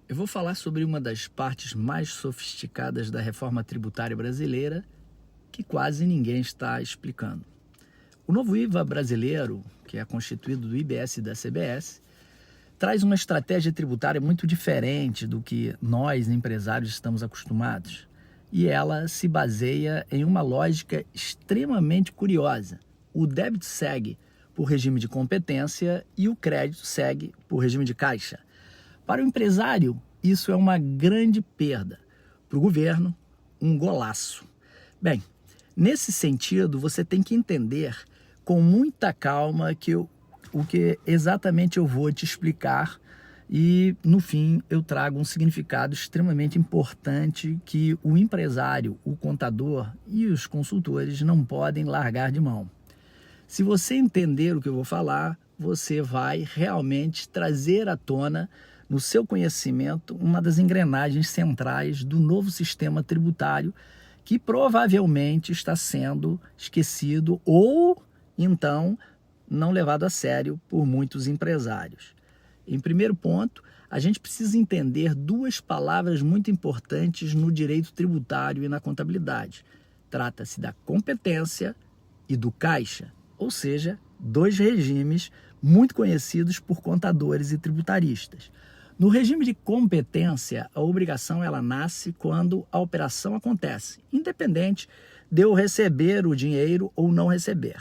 Eu vou falar sobre uma das partes mais sofisticadas da reforma tributária brasileira que quase ninguém está explicando. O novo IVA brasileiro, que é constituído do IBS e da CBS, traz uma estratégia tributária muito diferente do que nós, empresários, estamos acostumados. E ela se baseia em uma lógica extremamente curiosa. O débito segue por regime de competência e o crédito segue por regime de caixa. Para o empresário, isso é uma grande perda. Para o governo, um golaço. Bem, nesse sentido, você tem que entender com muita calma o que exatamente eu vou te explicar e, no fim, eu trago um significado extremamente importante que o empresário, o contador e os consultores não podem largar de mão. Se você entender o que eu vou falar, você vai realmente trazer à tona no seu conhecimento uma das engrenagens centrais do novo sistema tributário que provavelmente está sendo esquecido ou, então, não levado a sério por muitos empresários. Em primeiro ponto, a gente precisa entender duas palavras muito importantes no direito tributário e na contabilidade. Trata-se da competência e do caixa, ou seja, dois regimes muito conhecidos por contadores e tributaristas. No regime de competência, a obrigação ela nasce quando a operação acontece, independente de eu receber o dinheiro ou não receber.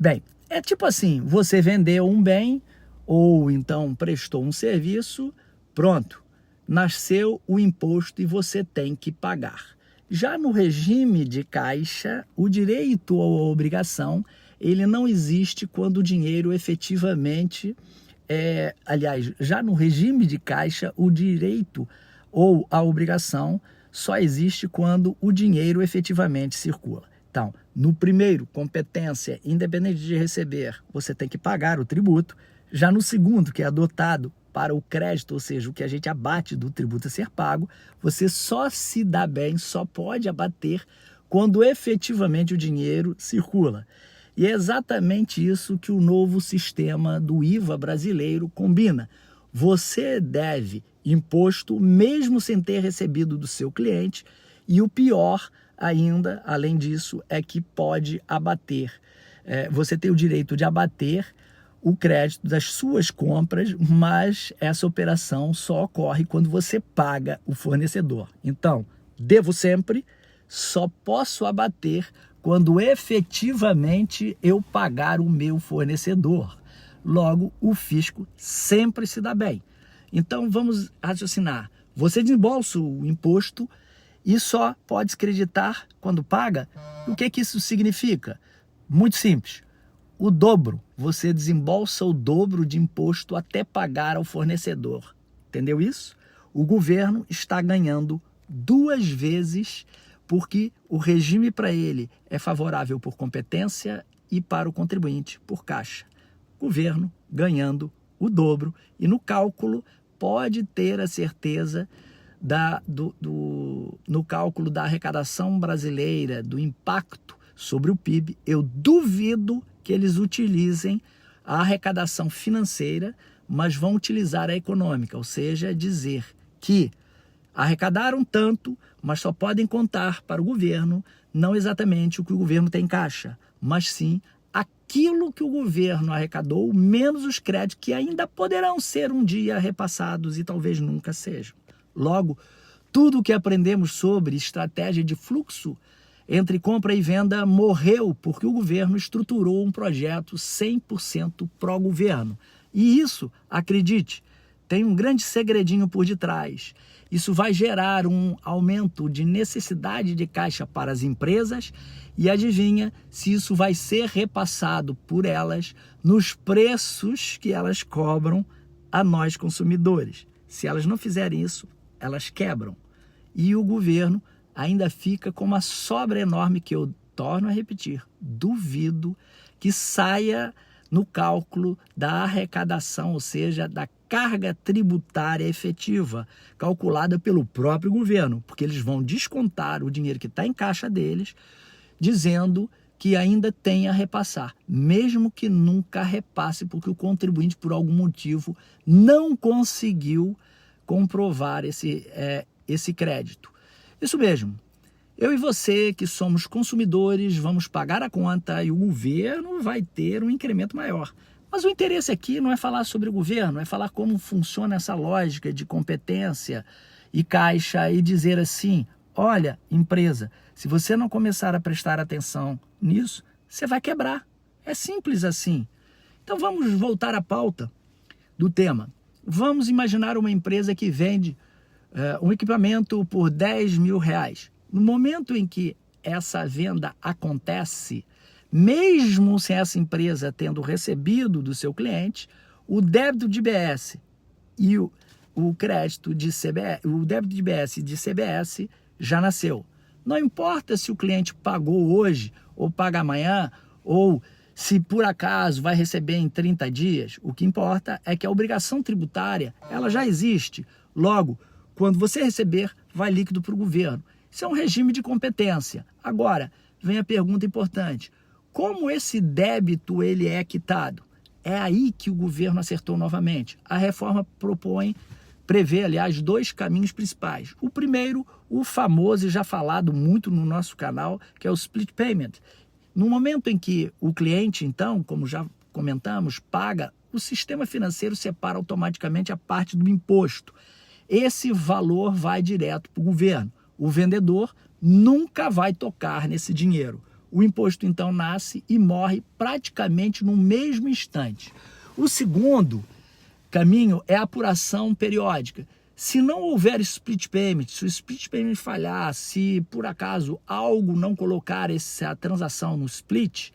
Bem, é tipo assim, você vendeu um bem ou então prestou um serviço, pronto, nasceu o imposto e você tem que pagar. Já no regime de caixa, o direito ou a obrigação, ele não existe quando o dinheiro efetivamente já no regime de caixa, o direito ou a obrigação só existe quando o dinheiro efetivamente circula. Então, no primeiro, competência, independente de receber, você tem que pagar o tributo. Já no segundo, que é adotado para o crédito, ou seja, o que a gente abate do tributo a ser pago, você só se dá bem, só pode abater quando efetivamente o dinheiro circula. E é exatamente isso que o novo sistema do IVA brasileiro combina. Você deve imposto mesmo sem ter recebido do seu cliente e o pior ainda, além disso, é que pode abater. Você tem o direito de abater o crédito das suas compras, mas essa operação só ocorre quando você paga o fornecedor. Então, devo sempre, só posso abater quando efetivamente eu pagar o meu fornecedor. Logo, o fisco sempre se dá bem. Então, vamos raciocinar. Você desembolsa o imposto e só pode descreditar quando paga. O que isso significa? Muito simples. O dobro. Você desembolsa o dobro de imposto até pagar ao fornecedor. Entendeu isso? O governo está ganhando duas vezes porque o regime para ele é favorável por competência e para o contribuinte por caixa. Governo ganhando o dobro e no cálculo pode ter a certeza no cálculo da arrecadação brasileira, do impacto sobre o PIB, eu duvido que eles utilizem a arrecadação financeira, mas vão utilizar a econômica, ou seja, dizer que arrecadaram tanto, mas só podem contar para o governo, não exatamente o que o governo tem em caixa, mas sim aquilo que o governo arrecadou, menos os créditos que ainda poderão ser um dia repassados e talvez nunca sejam. Logo, tudo o que aprendemos sobre estratégia de fluxo entre compra e venda morreu porque o governo estruturou um projeto 100% pró-governo. E isso, acredite, tem um grande segredinho por detrás. Isso vai gerar um aumento de necessidade de caixa para as empresas e adivinha se isso vai ser repassado por elas nos preços que elas cobram a nós consumidores. Se elas não fizerem isso, elas quebram. E o governo ainda fica com uma sobra enorme que eu torno a repetir. Duvido que saia no cálculo da arrecadação, ou seja, da carga tributária efetiva, calculada pelo próprio governo, porque eles vão descontar o dinheiro que está em caixa deles, dizendo que ainda tem a repassar, mesmo que nunca repasse, porque o contribuinte, por algum motivo, não conseguiu comprovar esse crédito. Isso mesmo. Eu e você, que somos consumidores, vamos pagar a conta e o governo vai ter um incremento maior. Mas o interesse aqui não é falar sobre o governo, é falar como funciona essa lógica de competência e caixa e dizer assim, olha, empresa, se você não começar a prestar atenção nisso, você vai quebrar. É simples assim. Então vamos voltar à pauta do tema. Vamos imaginar uma empresa que vende um equipamento por R$10.000. No momento em que essa venda acontece, mesmo sem essa empresa tendo recebido do seu cliente, o débito de IBS e o crédito de CBS, o débito de IBS e de CBS já nasceu. Não importa se o cliente pagou hoje ou paga amanhã, ou se por acaso vai receber em 30 dias, o que importa é que a obrigação tributária ela já existe. Logo, quando você receber, vai líquido para o governo. Isso é um regime de competência. Agora, vem a pergunta importante. Como esse débito ele é quitado? É aí que o governo acertou novamente. A reforma prevê, aliás, 2 caminhos principais. O primeiro, o famoso e já falado muito no nosso canal, que é o split payment. No momento em que o cliente, então, como já comentamos, paga, o sistema financeiro separa automaticamente a parte do imposto. Esse valor vai direto para o governo. O vendedor nunca vai tocar nesse dinheiro. O imposto, então, nasce e morre praticamente no mesmo instante. O segundo caminho é a apuração periódica. Se não houver split payment, se o split payment falhar, se por acaso algo não colocar essa transação no split,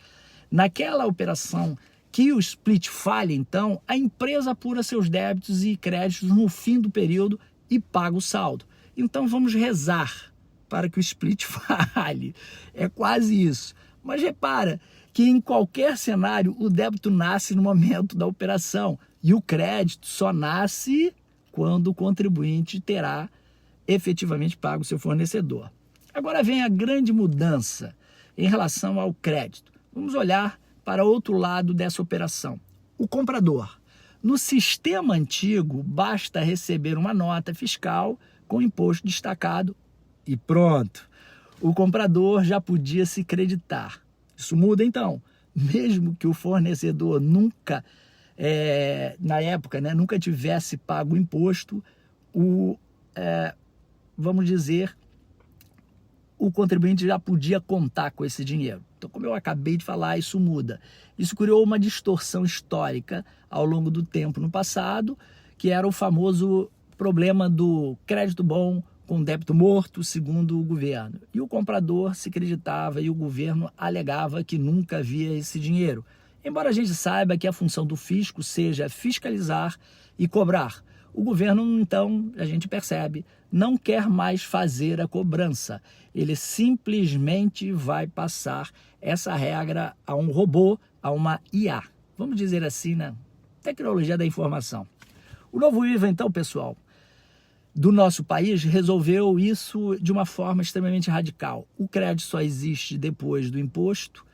naquela operação que o split falha, então, a empresa apura seus débitos e créditos no fim do período e paga o saldo. Então vamos rezar para que o split falhe. É quase isso. Mas repara que em qualquer cenário o débito nasce no momento da operação e o crédito só nasce quando o contribuinte terá efetivamente pago o seu fornecedor. Agora vem a grande mudança em relação ao crédito. Vamos olhar para outro lado dessa operação. O comprador. No sistema antigo, basta receber uma nota fiscal com imposto destacado e pronto. O comprador já podia se creditar. Isso muda então. Mesmo que o fornecedor nunca, na época, nunca tivesse pago o imposto, vamos dizer, o contribuinte já podia contar com esse dinheiro. Então, como eu acabei de falar, isso muda. Isso criou uma distorção histórica ao longo do tempo no passado, que era o famoso problema do crédito bom com débito morto, segundo o governo. E o comprador se acreditava e o governo alegava que nunca havia esse dinheiro. Embora a gente saiba que a função do fisco seja fiscalizar e cobrar, o governo, então, a gente percebe, não quer mais fazer a cobrança. Ele simplesmente vai passar essa regra a um robô, a uma IA. Vamos dizer assim, né? Tecnologia da informação. O novo IVA, então, pessoal, do nosso país resolveu isso de uma forma extremamente radical. O crédito só existe depois do imposto,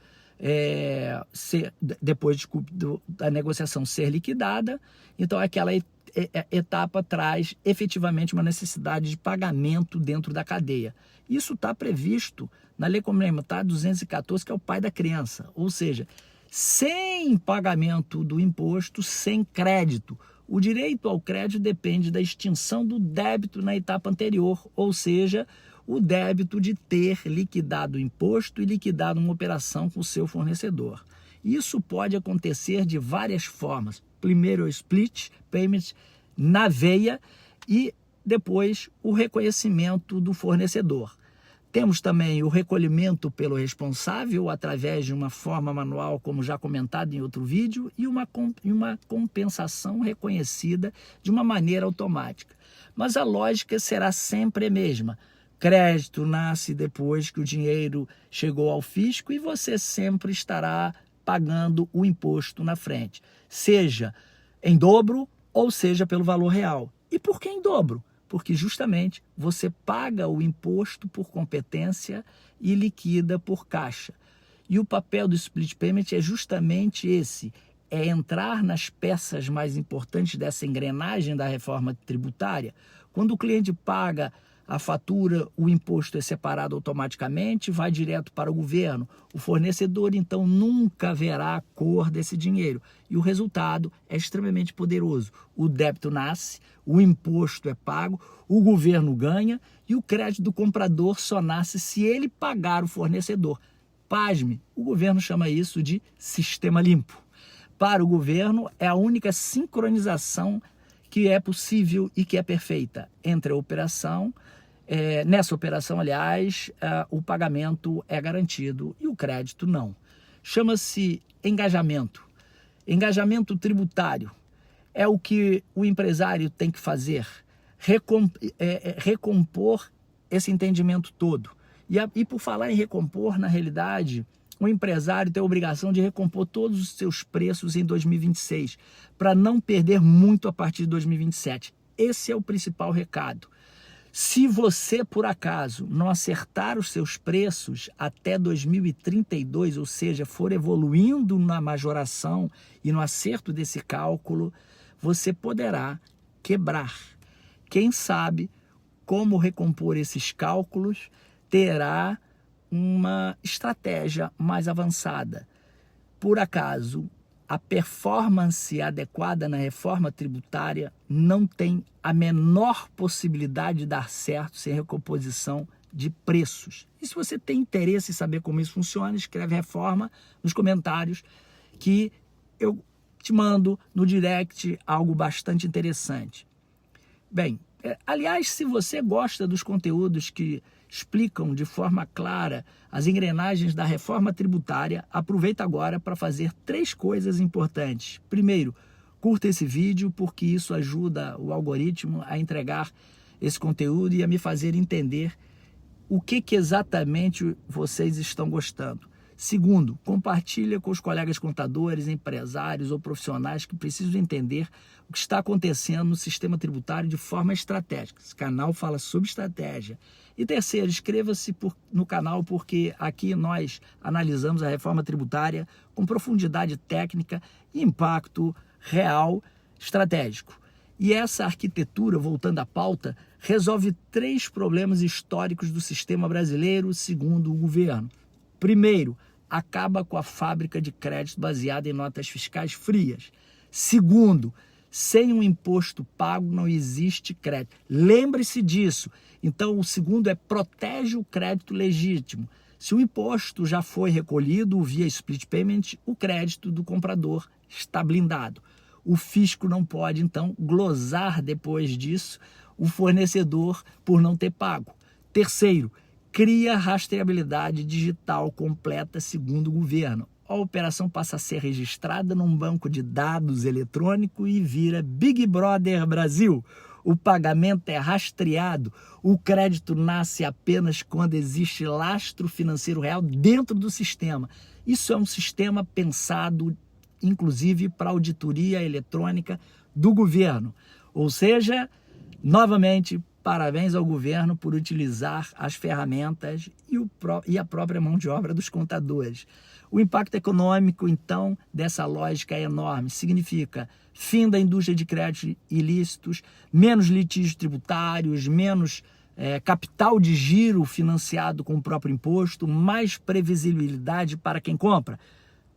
depois da negociação ser liquidada. Então, aquela etapa traz efetivamente uma necessidade de pagamento dentro da cadeia. Isso está previsto na Lei Complementar 214, que é o pai da criança. Ou seja, sem pagamento do imposto, sem crédito. O direito ao crédito depende da extinção do débito na etapa anterior, ou seja, o débito de ter liquidado o imposto e liquidado uma operação com o seu fornecedor. Isso pode acontecer de várias formas. Primeiro o split payment na veia e depois o reconhecimento do fornecedor. Temos também o recolhimento pelo responsável através de uma forma manual, como já comentado em outro vídeo, e uma compensação reconhecida de uma maneira automática. Mas a lógica será sempre a mesma. Crédito nasce depois que o dinheiro chegou ao fisco e você sempre estará pagando o imposto na frente, seja em dobro ou seja pelo valor real. E por que em dobro? Porque justamente você paga o imposto por competência e liquida por caixa. E o papel do split payment é justamente esse, é entrar nas peças mais importantes dessa engrenagem da reforma tributária. Quando o cliente paga a fatura, o imposto é separado automaticamente, vai direto para o governo. O fornecedor, então, nunca verá a cor desse dinheiro. E o resultado é extremamente poderoso. O débito nasce, o imposto é pago, o governo ganha e o crédito do comprador só nasce se ele pagar o fornecedor. Pasme, o governo chama isso de sistema limpo. Para o governo, é a única sincronização que é possível e que é perfeita entre a operação. Nessa operação, aliás, o pagamento é garantido e o crédito não. Chama-se engajamento. Engajamento tributário é o que o empresário tem que fazer, recompor esse entendimento todo. E por falar em recompor, na realidade, o empresário tem a obrigação de recompor todos os seus preços em 2026, para não perder muito a partir de 2027. Esse é o principal recado. Se você, por acaso, não acertar os seus preços até 2032, ou seja, for evoluindo na majoração e no acerto desse cálculo, você poderá quebrar. Quem sabe como recompor esses cálculos terá uma estratégia mais avançada. Por acaso, a performance adequada na reforma tributária não tem a menor possibilidade de dar certo sem recomposição de preços. E se você tem interesse em saber como isso funciona, escreve reforma nos comentários que eu te mando no direct algo bastante interessante. Bem, aliás, se você gosta dos conteúdos que explicam de forma clara as engrenagens da reforma tributária, aproveita agora para fazer 3 coisas importantes. Primeiro, curta esse vídeo, porque isso ajuda o algoritmo a entregar esse conteúdo e a me fazer entender o que exatamente vocês estão gostando. Segundo, compartilha com os colegas contadores, empresários ou profissionais que precisam entender o que está acontecendo no sistema tributário de forma estratégica. Esse canal fala sobre estratégia. E terceiro, inscreva-se no canal, porque aqui nós analisamos a reforma tributária com profundidade técnica e impacto real estratégico. E essa arquitetura, voltando à pauta, resolve 3 problemas históricos do sistema brasileiro, segundo o governo. Primeiro, acaba com a fábrica de crédito baseada em notas fiscais frias. Segundo, sem um imposto pago não existe crédito. Lembre-se disso. Então, o segundo é protege o crédito legítimo. Se o imposto já foi recolhido via split payment, o crédito do comprador está blindado. O fisco não pode, então, glosar depois disso o fornecedor por não ter pago. Terceiro, cria rastreabilidade digital completa segundo o governo. A operação passa a ser registrada num banco de dados eletrônico e vira Big Brother Brasil. O pagamento é rastreado, o crédito nasce apenas quando existe lastro financeiro real dentro do sistema. Isso é um sistema pensado, inclusive, para auditoria eletrônica do governo. Ou seja, novamente, parabéns ao governo por utilizar as ferramentas e a própria mão de obra dos contadores. O impacto econômico, então, dessa lógica é enorme. Significa fim da indústria de créditos ilícitos, menos litígios tributários, menos capital de giro financiado com o próprio imposto, mais previsibilidade para quem compra.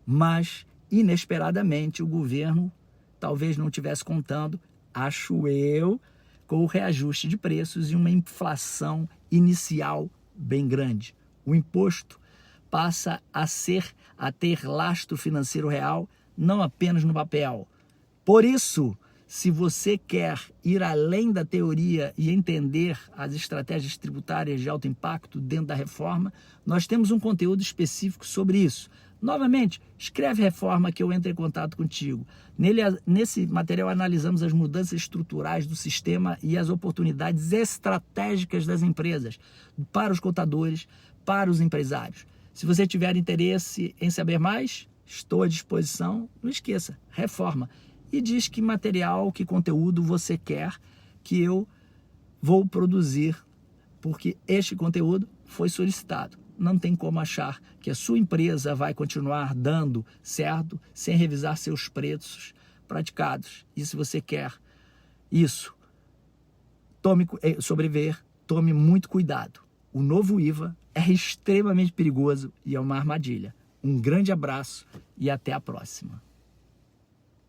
Mas, inesperadamente, o governo talvez não estivesse contando, acho eu, com o reajuste de preços e uma inflação inicial bem grande. O imposto passa a ter lastro financeiro real, não apenas no papel. Por isso, se você quer ir além da teoria e entender as estratégias tributárias de alto impacto dentro da reforma, nós temos um conteúdo específico sobre isso. Novamente, escreve reforma que eu entre em contato contigo. Nesse material analisamos as mudanças estruturais do sistema e as oportunidades estratégicas das empresas, para os contadores, para os empresários. Se você tiver interesse em saber mais, estou à disposição. Não esqueça, reforma. E diz que material, que conteúdo você quer que eu vou produzir, porque este conteúdo foi solicitado. não tem como achar que a sua empresa vai continuar dando certo sem revisar seus preços praticados. E se você quer isso, sobreviver, tome muito cuidado. O novo IVA é extremamente perigoso e é uma armadilha. Um grande abraço e até a próxima.